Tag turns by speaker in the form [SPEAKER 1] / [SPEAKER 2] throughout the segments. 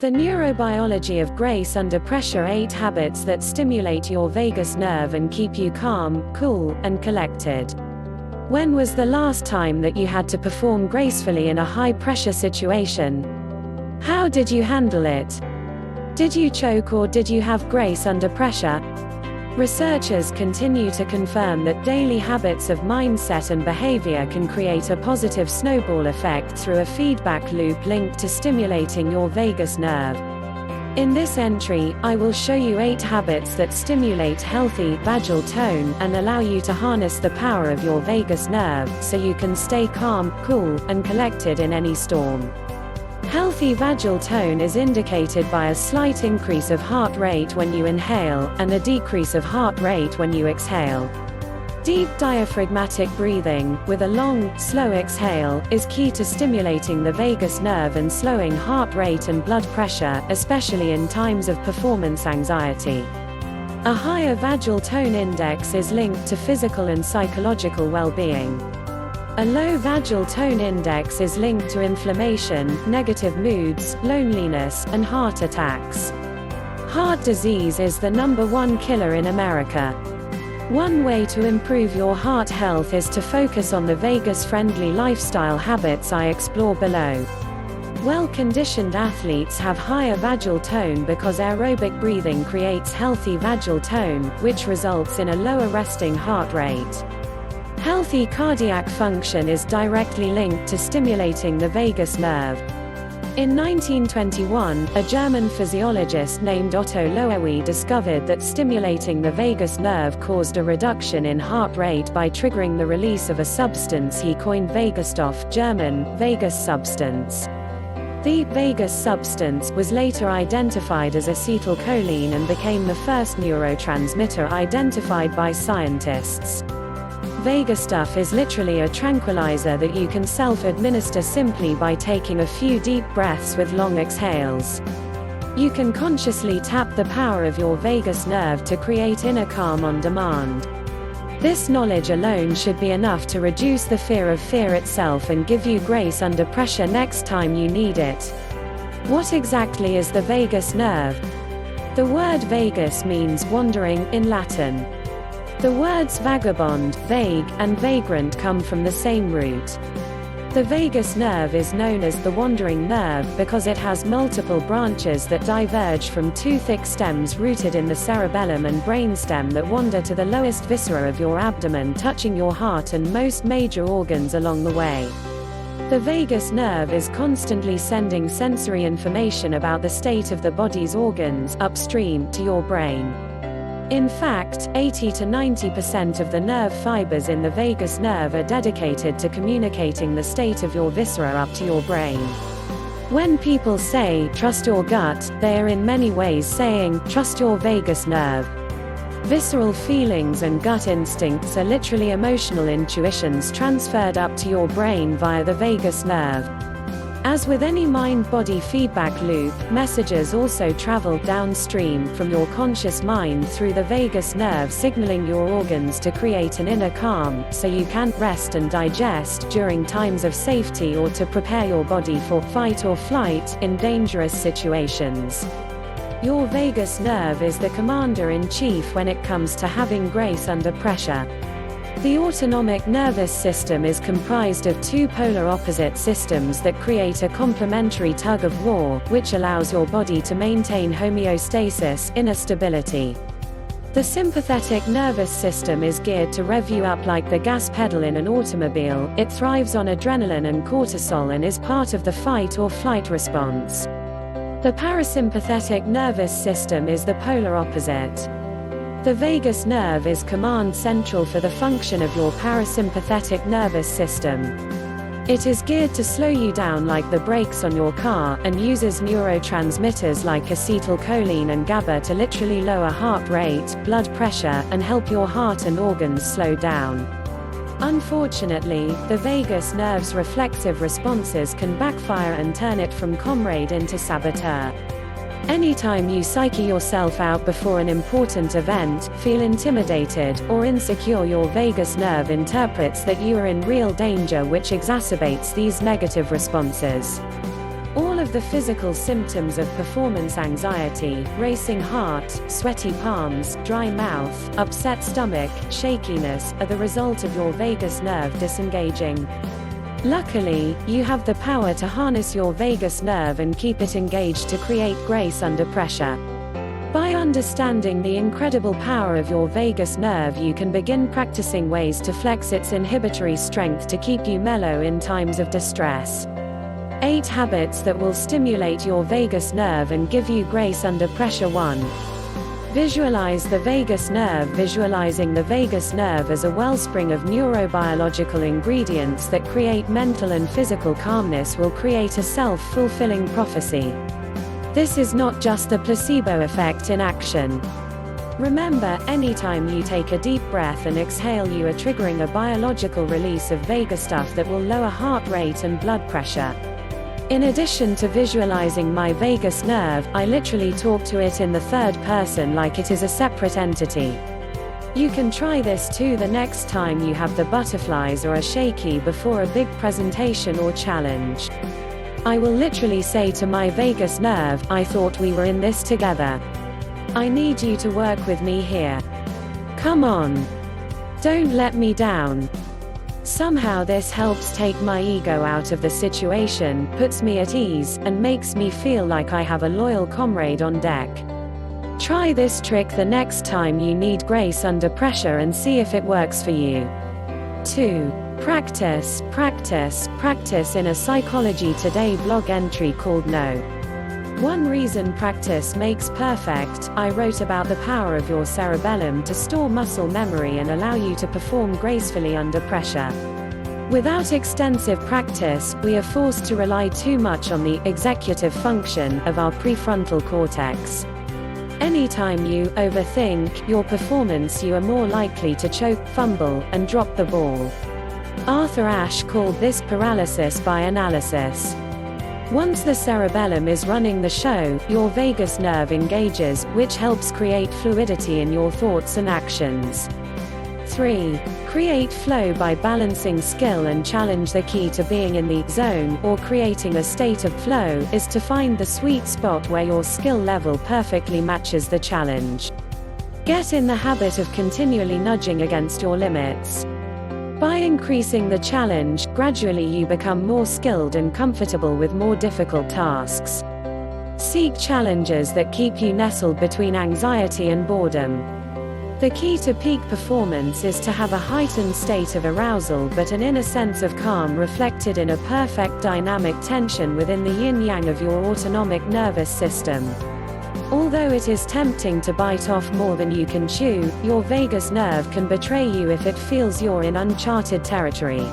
[SPEAKER 1] The Neurobiology of Grace Under Pressure: 8 Habits that Stimulate Your Vagus Nerve and Keep You Calm, Cool, and Collected. When was the last time that you had to perform gracefully in a high-pressure situation? How did you handle it? Did you choke or did you have grace under pressure? Researchers continue to confirm that daily habits of mindset and behavior can create a positive snowball effect through a feedback loop linked to stimulating your vagus nerve. In this entry, I will show you 8 habits that stimulate healthy vagal tone and allow you to harness the power of your vagus nerve so you can stay calm, cool, and collected in any storm. Healthy vagal tone is indicated by a slight increase of heart rate when you inhale, and a decrease of heart rate when you exhale. Deep diaphragmatic breathing, with a long, slow exhale, is key to stimulating the vagus nerve and slowing heart rate and blood pressure, especially in times of performance anxiety. A higher vagal tone index is linked to physical and psychological well-being. A low vagal tone index is linked to inflammation, negative moods, loneliness, and heart attacks. Heart disease is the #1 killer in America. One way to improve your heart health is to focus on the vagus-friendly lifestyle habits I explore below. Well-conditioned athletes have higher vagal tone because aerobic breathing creates healthy vagal tone, which results in a lower resting heart rate. Healthy cardiac function is directly linked to stimulating the vagus nerve. In 1921, a German physiologist named Otto Loewi discovered that stimulating the vagus nerve caused a reduction in heart rate by triggering the release of a substance he coined Vagasstoff, German, vagus substance. The vagus substance was later identified as acetylcholine and became the first neurotransmitter identified by scientists. Vagasstoff is literally a tranquilizer that you can self-administer simply by taking a few deep breaths with long exhales. You can consciously tap the power of your vagus nerve to create inner calm on demand. This knowledge alone should be enough to reduce the fear of fear itself and give you grace under pressure next time you need it. What exactly is the vagus nerve? The word vagus means wandering in Latin. The words vagabond, vague, and vagrant come from the same root. The vagus nerve is known as the wandering nerve because it has multiple branches that diverge from 2 thick stems rooted in the cerebellum and brainstem that wander to the lowest viscera of your abdomen, touching your heart and most major organs along the way. The vagus nerve is constantly sending sensory information about the state of the body's organs upstream to your brain. In fact, 80 to 90% of the nerve fibers in the vagus nerve are dedicated to communicating the state of your viscera up to your brain. When people say, "Trust your gut," they are in many ways saying, "Trust your vagus nerve." Visceral feelings and gut instincts are literally emotional intuitions transferred up to your brain via the vagus nerve. As with any mind-body feedback loop, messages also travel downstream from your conscious mind through the vagus nerve, signaling your organs to create an inner calm, so you can rest and digest during times of safety or to prepare your body for fight or flight in dangerous situations. Your vagus nerve is the commander-in-chief when it comes to having grace under pressure. The autonomic nervous system is comprised of 2 polar opposite systems that create a complementary tug of war, which allows your body to maintain homeostasis, inner stability. The sympathetic nervous system is geared to rev you up like the gas pedal in an automobile. It thrives on adrenaline and cortisol and is part of the fight or flight response. The parasympathetic nervous system is the polar opposite. The vagus nerve is command central for the function of your parasympathetic nervous system. It is geared to slow you down like the brakes on your car, and uses neurotransmitters like acetylcholine and GABA to literally lower heart rate, blood pressure, and help your heart and organs slow down. Unfortunately, the vagus nerve's reflexive responses can backfire and turn it from comrade into saboteur. Anytime you psyche yourself out before an important event, feel intimidated, or insecure, your vagus nerve interprets that you are in real danger, which exacerbates these negative responses. All of of the physical symptoms of performance anxiety, racing heart, sweaty palms, dry mouth, upset stomach, shakiness, are the result of your vagus nerve disengaging. Luckily, you have the power to harness your vagus nerve and keep it engaged to create grace under pressure. By understanding the incredible power of your vagus nerve, you can begin practicing ways to flex its inhibitory strength to keep you mellow in times of distress. 8 habits that will stimulate your vagus nerve and give you grace under pressure. 1. Visualize the vagus nerve. Visualizing the vagus nerve as a wellspring of neurobiological ingredients that create mental and physical calmness will create a self-fulfilling prophecy. This is not just the placebo effect in action. Remember, anytime you take a deep breath and exhale, you are triggering a biological release of vagus stuff that will lower heart rate and blood pressure. In addition to visualizing my vagus nerve, I literally talk to it in the third person like it is a separate entity. You can try this too the next time you have the butterflies or are shaky before a big presentation or challenge. I will literally say to my vagus nerve, I thought we were in this together. I need you to work with me here. Come on. Don't let me down. Somehow this helps take my ego out of the situation, puts me at ease, and makes me feel like I have a loyal comrade on deck. Try this trick the next time you need grace under pressure and see if it works for you. 2. Practice, practice, practice. In a Psychology Today blog entry called No. 1 Reason Practice Makes Perfect, I wrote about the power of your cerebellum to store muscle memory and allow you to perform gracefully under pressure. Without extensive practice, we are forced to rely too much on the executive function of our prefrontal cortex. Anytime you overthink your performance, you are more likely to choke, fumble, and drop the ball. Arthur Ashe called this paralysis by analysis. Once the cerebellum is running the show, your vagus nerve engages, which helps create fluidity in your thoughts and actions. 3. Create flow by balancing skill and challenge. The key to being in the zone, or creating a state of flow, is to find the sweet spot where your skill level perfectly matches the challenge. Get in the habit of continually nudging against your limits. By increasing the challenge, gradually you become more skilled and comfortable with more difficult tasks. Seek challenges that keep you nestled between anxiety and boredom. The key to peak performance is to have a heightened state of arousal but an inner sense of calm reflected in a perfect dynamic tension within the yin-yang of your autonomic nervous system. Although it is tempting to bite off more than you can chew, your vagus nerve can betray you if it feels you're in uncharted territory.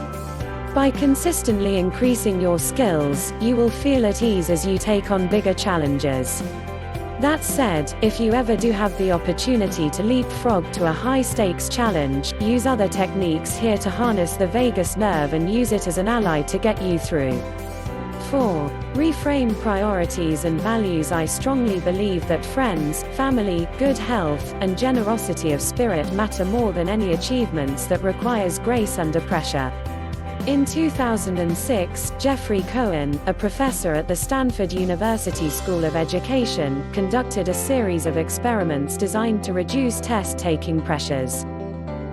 [SPEAKER 1] By consistently increasing your skills, you will feel at ease as you take on bigger challenges. That said, if you ever do have the opportunity to leapfrog to a high-stakes challenge, use other techniques here to harness the vagus nerve and use it as an ally to get you through. 4. Reframe priorities and values. I strongly believe that friends, family, good health, and generosity of spirit matter more than any achievements that requires grace under pressure. In 2006, Jeffrey Cohen, a professor at the Stanford University School of Education, conducted a series of experiments designed to reduce test-taking pressures.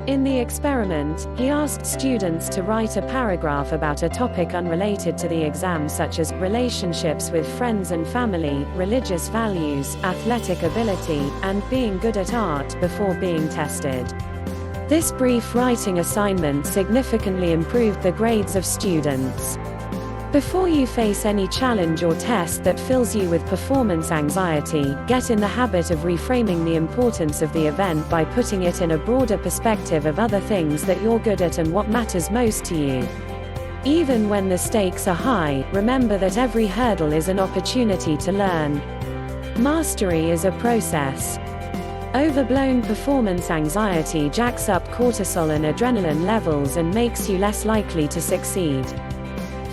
[SPEAKER 1] In the experiment, he asked students to write a paragraph about a topic unrelated to the exam, such as relationships with friends and family, religious values, athletic ability, and being good at art, before being tested. This brief writing assignment significantly improved the grades of students. Before you face any challenge or test that fills you with performance anxiety, get in the habit of reframing the importance of the event by putting it in a broader perspective of other things that you're good at and what matters most to you. Even when the stakes are high, remember that every hurdle is an opportunity to learn. Mastery is a process. Overblown performance anxiety jacks up cortisol and adrenaline levels and makes you less likely to succeed.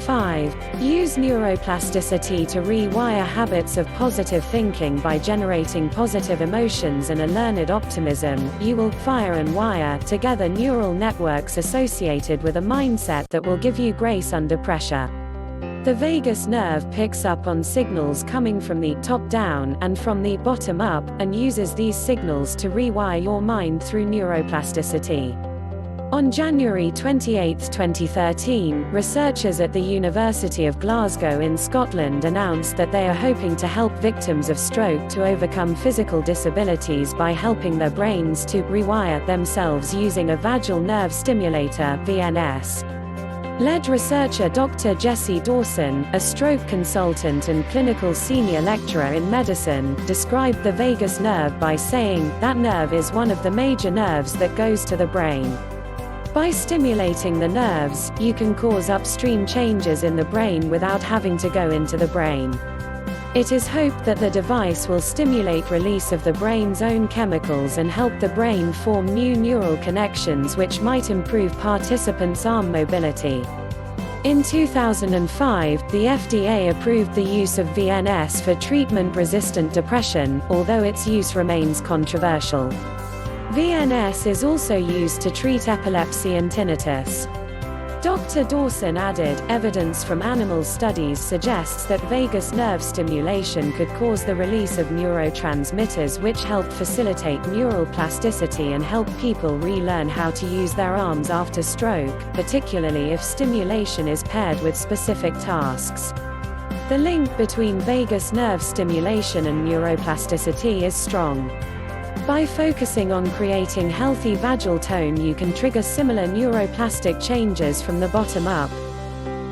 [SPEAKER 1] 5. Use neuroplasticity to rewire habits of positive thinking. By generating positive emotions and a learned optimism, you will fire and wire together neural networks associated with a mindset that will give you grace under pressure. The vagus nerve picks up on signals coming from the top down and from the bottom up, and uses these signals to rewire your mind through neuroplasticity. On January 28, 2013, researchers at the University of Glasgow in Scotland announced that they are hoping to help victims of stroke to overcome physical disabilities by helping their brains to rewire themselves using a vagal nerve stimulator (VNS). Lead researcher Dr. Jessie Dawson, a stroke consultant and clinical senior lecturer in medicine, described the vagus nerve by saying, "That nerve is one of the major nerves that goes to the brain. By stimulating the nerves, you can cause upstream changes in the brain without having to go into the brain." It is hoped that the device will stimulate release of the brain's own chemicals and help the brain form new neural connections which might improve participants' arm mobility. In 2005, the FDA approved the use of VNS for treatment-resistant depression, although its use remains controversial. VNS is also used to treat epilepsy and tinnitus. Dr. Dawson added, evidence from animal studies suggests that vagus nerve stimulation could cause the release of neurotransmitters which help facilitate neural plasticity and help people relearn how to use their arms after stroke, particularly if stimulation is paired with specific tasks. The link between vagus nerve stimulation and neuroplasticity is strong. By focusing on creating healthy vagal tone, you can trigger similar neuroplastic changes from the bottom up.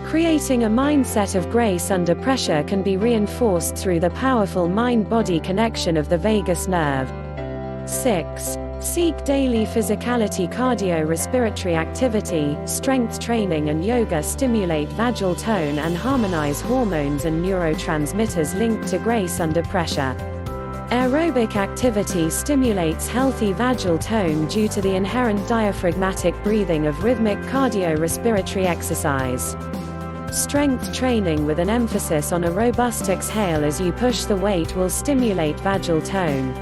[SPEAKER 1] Creating a mindset of grace under pressure can be reinforced through the powerful mind-body connection of the vagus nerve. 6. Seek daily physicality. Cardio-respiratory activity, strength training and yoga stimulate vagal tone and harmonize hormones and neurotransmitters linked to grace under pressure. Aerobic activity stimulates healthy vagal tone due to the inherent diaphragmatic breathing of rhythmic cardio-respiratory exercise. Strength training with an emphasis on a robust exhale as you push the weight will stimulate vagal tone.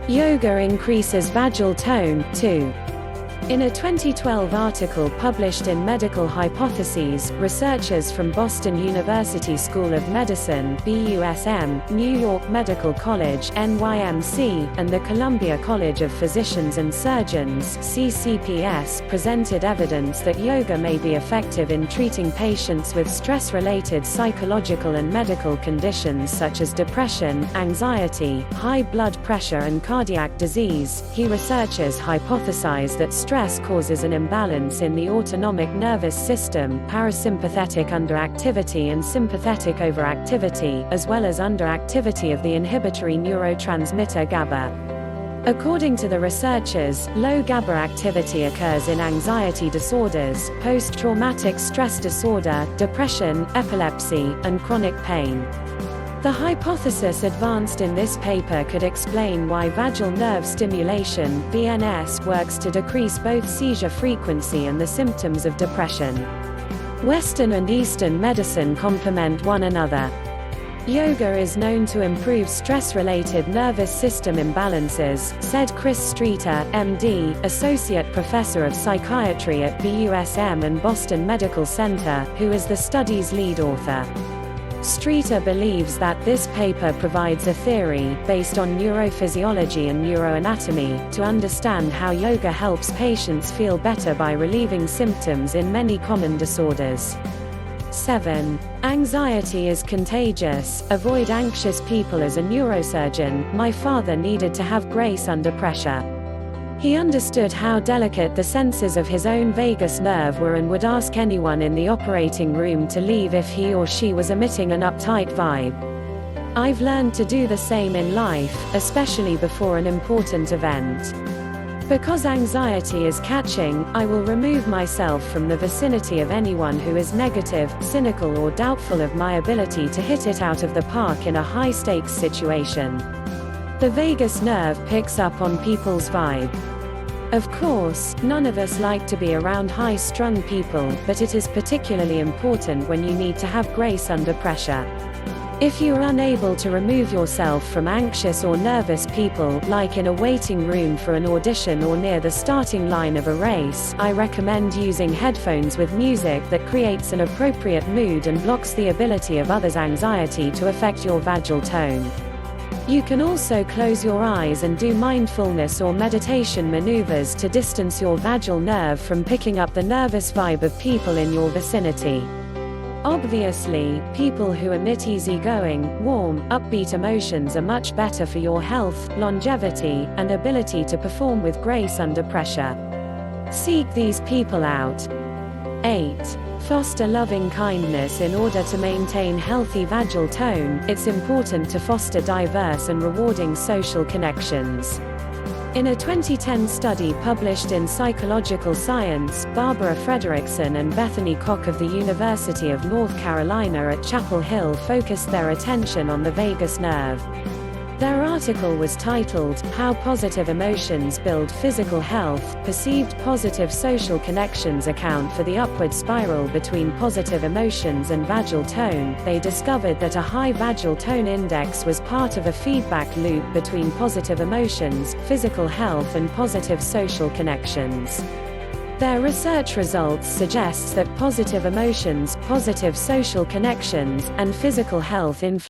[SPEAKER 1] Yoga increases vagal tone, too. In a 2012 article published in Medical Hypotheses, researchers from Boston University School of Medicine (BUSM), New York Medical College (NYMC), and the Columbia College of Physicians and Surgeons (CCPS) presented evidence that yoga may be effective in treating patients with stress-related psychological and medical conditions such as depression, anxiety, high blood pressure and cardiac disease. Key researchers hypothesize that stress causes an imbalance in the autonomic nervous system, parasympathetic underactivity and sympathetic overactivity, as well as underactivity of the inhibitory neurotransmitter GABA. According to the researchers, low GABA activity occurs in anxiety disorders, post-traumatic stress disorder, depression, epilepsy, and chronic pain. The hypothesis advanced in this paper could explain why vagal nerve stimulation (VNS) works to decrease both seizure frequency and the symptoms of depression. Western and Eastern medicine complement one another. Yoga is known to improve stress-related nervous system imbalances, said Chris Streeter, MD, Associate Professor of Psychiatry at BUSM and Boston Medical Center, who is the study's lead author. Streeter believes that this paper provides a theory, based on neurophysiology and neuroanatomy, to understand how yoga helps patients feel better by relieving symptoms in many common disorders. 7. Anxiety is contagious. Avoid anxious people. As a neurosurgeon, my father needed to have grace under pressure. He understood how delicate the senses of his own vagus nerve were and would ask anyone in the operating room to leave if he or she was emitting an uptight vibe. I've learned to do the same in life, especially before an important event. Because anxiety is catching, I will remove myself from the vicinity of anyone who is negative, cynical or doubtful of my ability to hit it out of the park in a high-stakes situation. The vagus nerve picks up on people's vibe. Of course, none of us like to be around high-strung people, but it is particularly important when you need to have grace under pressure. If you are unable to remove yourself from anxious or nervous people, like in a waiting room for an audition or near the starting line of a race, I recommend using headphones with music that creates an appropriate mood and blocks the ability of others' anxiety to affect your vagal tone. You can also close your eyes and do mindfulness or meditation maneuvers to distance your vagal nerve from picking up the nervous vibe of people in your vicinity. Obviously, people who emit easygoing, warm, upbeat emotions are much better for your health, longevity, and ability to perform with grace under pressure. Seek these people out. 8. Foster loving kindness. In order to maintain healthy vagal tone, it's important to foster diverse and rewarding social connections. In a 2010 study published in Psychological Science, Barbara Frederickson and Bethany Koch of the University of North Carolina at Chapel Hill focused their attention on the vagus nerve. Their article was titled, "How Positive Emotions Build Physical Health. Perceived Positive Social Connections Account for the Upward Spiral Between Positive Emotions and Vagal Tone." They discovered that a high vagal tone index was part of a feedback loop between positive emotions, physical health, and positive social connections. Their research results suggests that positive emotions, positive social connections, and physical health influence